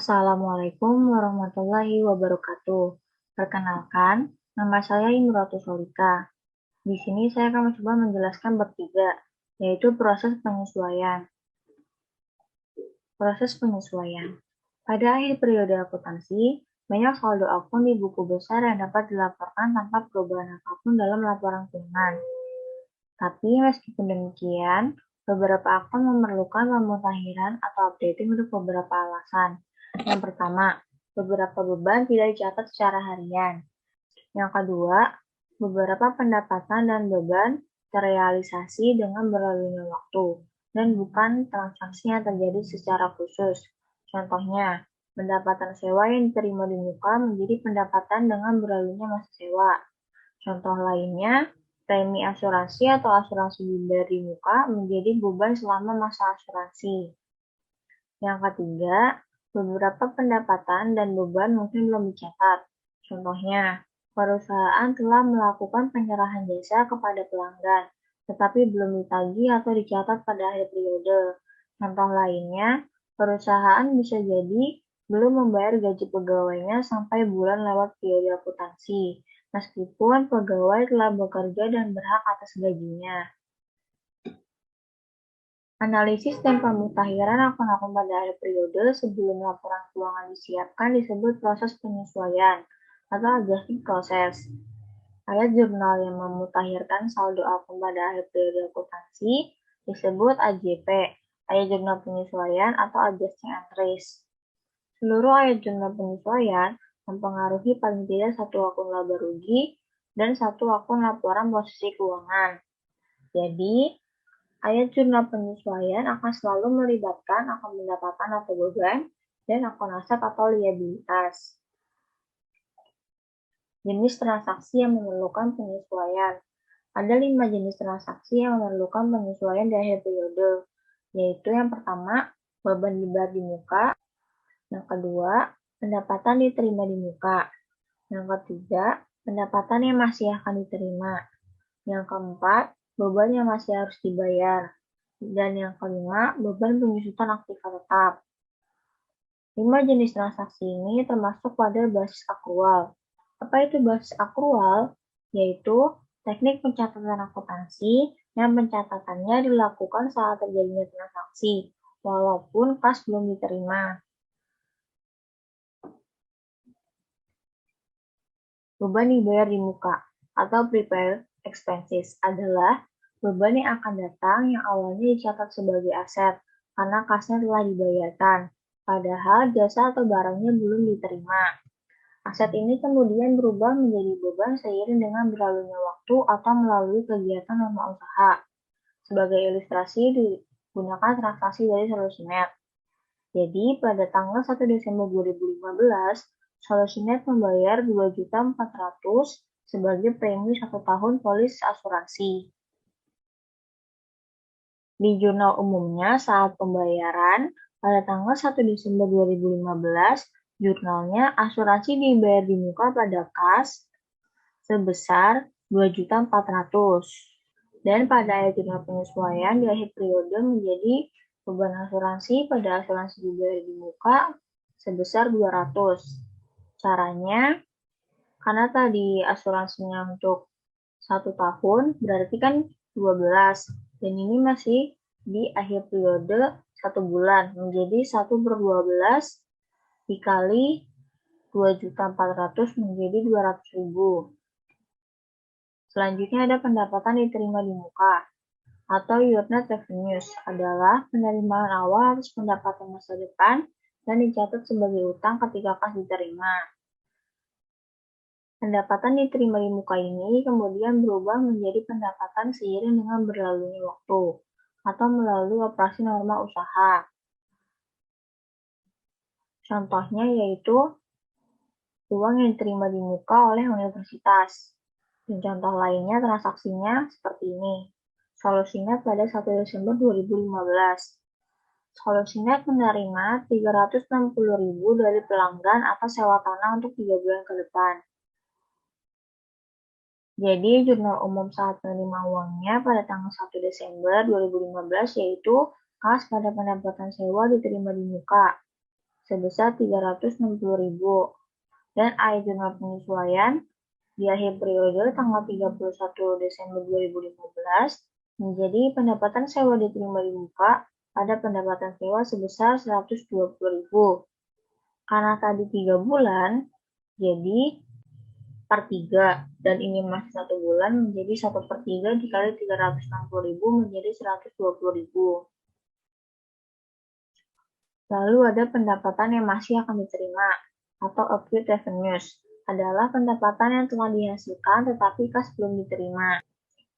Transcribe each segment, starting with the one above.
Assalamualaikum warahmatullahi wabarakatuh. Perkenalkan, nama saya Imrotus Solika. Di sini saya akan mencoba menjelaskan bab 3, yaitu proses penyesuaian. Proses penyesuaian. Pada akhir periode akuntansi, banyak saldo akun di buku besar yang dapat dilaporkan tanpa perubahan apapun dalam laporan keuangan. Tapi meskipun demikian, beberapa akun memerlukan pemutahiran atau updating untuk beberapa alasan. Yang pertama, beberapa beban tidak dicatat secara harian. Yang kedua, beberapa pendapatan dan beban terrealisasi dengan berlalunya waktu dan bukan transaksi yang terjadi secara khusus. Contohnya, pendapatan sewa yang diterima di muka menjadi pendapatan dengan berlalunya masa sewa. Contoh lainnya, premi asuransi atau asuransi dibayar di muka menjadi beban selama masa asuransi. Yang ketiga, beberapa pendapatan dan beban mungkin belum dicatat. Contohnya, perusahaan telah melakukan penyerahan jasa kepada pelanggan, tetapi belum ditagih atau dicatat pada akhir periode. Contoh lainnya, perusahaan bisa jadi belum membayar gaji pegawainya sampai bulan lewat periode akuntansi, meskipun pegawai telah bekerja dan berhak atas gajinya. Analisis dan pemutahiran akun-akun pada akhir periode sebelum laporan keuangan disiapkan disebut proses penyesuaian atau adjusting process. Ayat jurnal yang memutakhirkan saldo akun pada akhir periode akuntansi disebut AJP, ayat jurnal penyesuaian atau adjusting entries. Seluruh ayat jurnal penyesuaian mempengaruhi paling tidak satu akun laba rugi dan satu akun laporan posisi keuangan. Jadi, ayat jurnal penyesuaian akan selalu melibatkan akun pendapatan atau beban dan akun aset atau liabilitas. Jenis transaksi yang memerlukan penyesuaian. Ada 5 jenis transaksi yang memerlukan penyesuaian di akhir periode, yaitu yang pertama, beban dibayar di muka, yang kedua, pendapatan diterima di muka, yang ketiga, pendapatan yang masih akan diterima, yang keempat, beban yang masih harus dibayar, dan yang kelima, beban penyusutan aktiva tetap. 5 jenis transaksi ini termasuk pada basis akrual. Apa itu basis akrual? Yaitu teknik pencatatan akuntansi yang pencatatannya dilakukan saat terjadinya transaksi, walaupun kas belum diterima. Beban dibayar di muka atau prepaid expenses adalah beban yang akan datang yang awalnya dicatat sebagai aset karena kasnya telah dibayarkan, padahal jasa atau barangnya belum diterima. Aset ini kemudian berubah menjadi beban seiring dengan berlalunya waktu atau melalui kegiatan norma usaha. Sebagai ilustrasi digunakan transaksi dari Solusinet. Jadi, pada tanggal 1 Desember 2015, Solusinet membayar 2.400.000 sebagai premi 1 tahun polis asuransi. Di jurnal umumnya saat pembayaran, pada tanggal 1 Desember 2015, jurnalnya asuransi dibayar di muka pada kas sebesar 2.400.000. Dan pada ayat jurnal penyesuaian di akhir periode menjadi beban asuransi pada asuransi dibayar di muka sebesar 200. Caranya, karena tadi asuransinya untuk 1 tahun, berarti kan 12. Dan ini masih di akhir periode 1 bulan, menjadi 1/12 dikali 2.400.000 menjadi 200.000. Selanjutnya ada pendapatan diterima di muka, atau your net revenues, adalah penerimaan awal atas pendapatan masa depan dan dicatat sebagai utang ketika kas diterima. Pendapatan diterima di muka ini kemudian berubah menjadi pendapatan seiring dengan berlalunya waktu, atau melalui operasi norma usaha. Contohnya yaitu uang yang diterima di muka oleh universitas. Dan contoh lainnya transaksinya seperti ini. Solusinet pada 1 Desember 2015. Solusinet menerima 360.000 dari pelanggan atas sewa tanah untuk 3 bulan ke depan. Jadi, jurnal umum saat menerima uangnya pada tanggal 1 Desember 2015 yaitu kas pada pendapatan sewa diterima di muka. sebesar 360.000. Dan akhir jurnal penyesuaian di akhir periode tanggal 31 Desember 2015 menjadi pendapatan sewa diterima di muka pada pendapatan sewa sebesar 120.000. Karena tadi 3 bulan, jadi per 3, dan ini masih 1 bulan, menjadi 1/3 dikali 360.000 menjadi 120.000. Lalu ada pendapatan yang masih akan diterima, atau accrued revenues, adalah pendapatan yang telah dihasilkan tetapi kas belum diterima.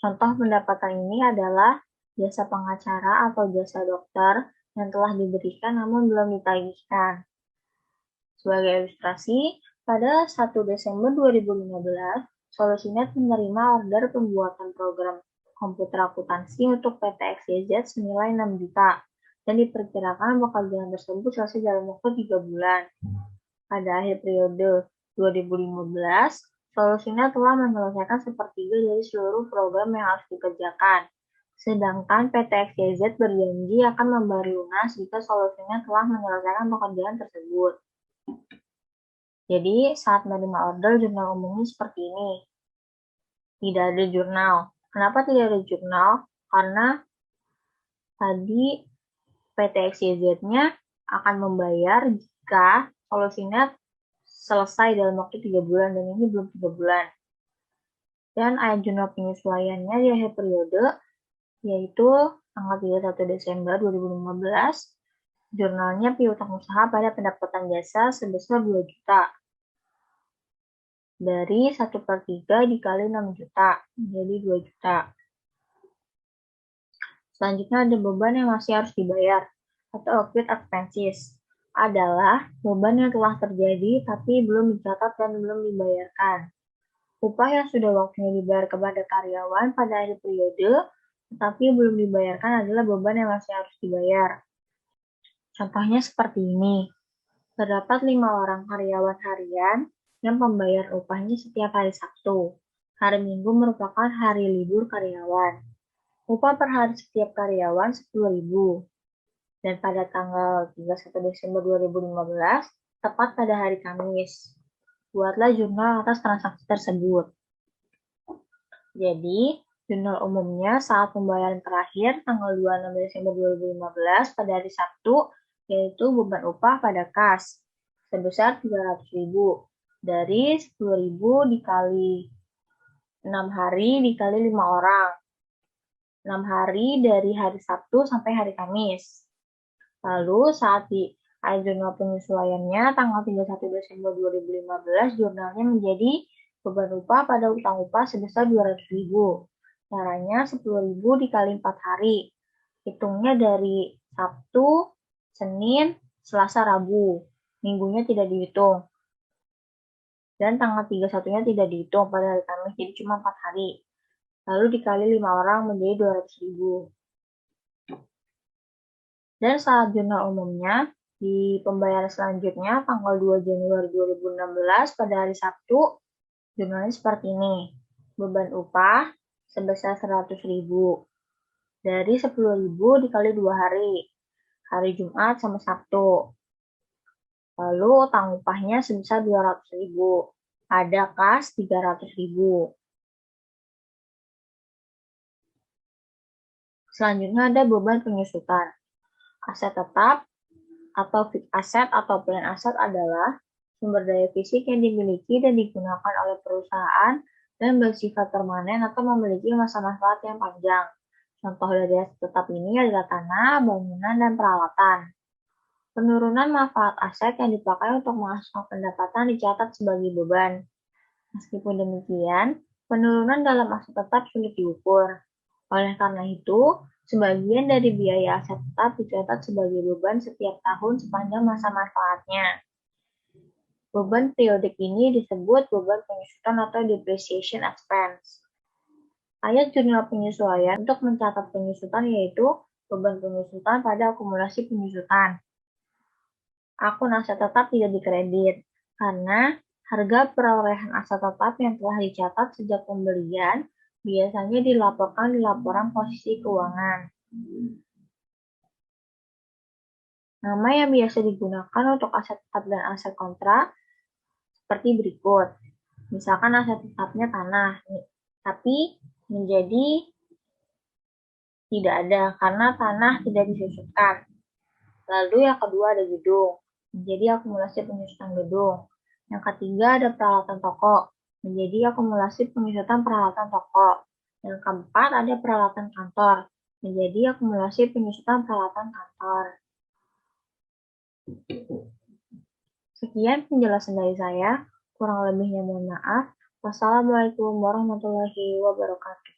Contoh pendapatan ini adalah jasa pengacara atau jasa dokter yang telah diberikan namun belum ditagihkan. Sebagai ilustrasi, pada 1 Desember 2015, Solusinet menerima order pembuatan program komputer akuntansi untuk PT XYZ senilai 6 juta, dan diperkirakan pekerjaan tersebut selesai dalam waktu 3 bulan. Pada akhir periode 2015, Solusinet telah menyelesaikan sepertiga dari seluruh program yang harus dikerjakan, sedangkan PT XYZ berjanji akan membayar lunas jika Solusinet telah menyelesaikan pekerjaan tersebut. Jadi, saat menerima order, jurnal umumnya seperti ini. Tidak ada jurnal. Kenapa tidak ada jurnal? Karena tadi PT XYZ-nya akan membayar jika Solusinet selesai dalam waktu 3 bulan, dan ini belum 3 bulan. Dan ayat jurnal penyesuaiannya di akhir periode, yaitu tanggal 31 Desember 2015, jurnalnya piutang usaha pada pendapatan jasa sebesar 2 juta. Dari 1/3 dikali 6 juta, menjadi 2 juta. Selanjutnya ada beban yang masih harus dibayar, atau accrued expenses. Adalah beban yang telah terjadi tapi belum dicatat dan belum dibayarkan. Upah yang sudah waktunya dibayar kepada karyawan pada akhir periode, tetapi belum dibayarkan adalah beban yang masih harus dibayar. Contohnya seperti ini. Terdapat 5 orang karyawan harian yang pembayaran upahnya setiap hari Sabtu. Hari Minggu merupakan hari libur karyawan. Upah per hari setiap karyawan 10.000. Dan pada tanggal 31 Desember 2015, tepat pada hari Kamis. Buatlah jurnal atas transaksi tersebut. Jadi, jurnal umumnya saat pembayaran terakhir tanggal 26 Desember 2015 pada hari Sabtu, yaitu beban upah pada kas sebesar 300.000 dari 10.000 dikali 6 hari dikali 5 orang. 6 hari dari hari Sabtu sampai hari Kamis. Lalu saat di akhir jurnal penyesuaiannya tanggal 31 Desember 2015, jurnalnya menjadi beban upah pada utang upah sebesar 200.000. Caranya 10.000 dikali 4 hari. Hitungnya dari Sabtu, Senin, Selasa, Rabu. Minggunya tidak dihitung. Dan tanggal 31-nya tidak dihitung pada hari Kamis, jadi cuma 4 hari. Lalu dikali 5 orang menjadi 200.000. Dan saat jurnal umumnya, di pembayaran selanjutnya, tanggal 2 Januari 2016, pada hari Sabtu, jurnalnya seperti ini. Beban upah sebesar 100.000. Dari 10.000 dikali 2 hari. Hari Jumat sama Sabtu. Lalu utang upahnya sebesar 200.000. Ada kas 300.000. Selanjutnya ada beban penyusutan. Aset tetap atau fixed asset atau plan aset adalah sumber daya fisik yang dimiliki dan digunakan oleh perusahaan dan bersifat permanen atau memiliki masa manfaat yang panjang. Contoh dari aset tetap ini adalah tanah, bangunan, dan peralatan. Penurunan manfaat aset yang dipakai untuk menghasilkan pendapatan dicatat sebagai beban. Meskipun demikian, penurunan dalam aset tetap sulit diukur. Oleh karena itu, sebagian dari biaya aset tetap dicatat sebagai beban setiap tahun sepanjang masa manfaatnya. Beban periodik ini disebut beban penyusutan atau depreciation expense. Ayat jurnal penyesuaian untuk mencatat penyusutan yaitu beban penyusutan pada akumulasi penyusutan. Akun aset tetap tidak dikredit karena harga perolehan aset tetap yang telah dicatat sejak pembelian biasanya dilaporkan di laporan posisi keuangan. Nama yang biasa digunakan untuk aset tetap dan aset kontra seperti berikut. Misalkan aset tetapnya tanah, tapi menjadi tidak ada karena tanah tidak disusutkan. Lalu yang kedua ada gedung, menjadi akumulasi penyusutan gedung. Yang ketiga ada peralatan toko, menjadi akumulasi penyusutan peralatan toko. Yang keempat ada peralatan kantor, menjadi akumulasi penyusutan peralatan kantor. Sekian penjelasan dari saya, kurang lebihnya mohon maaf. Wassalamualaikum warahmatullahi wabarakatuh.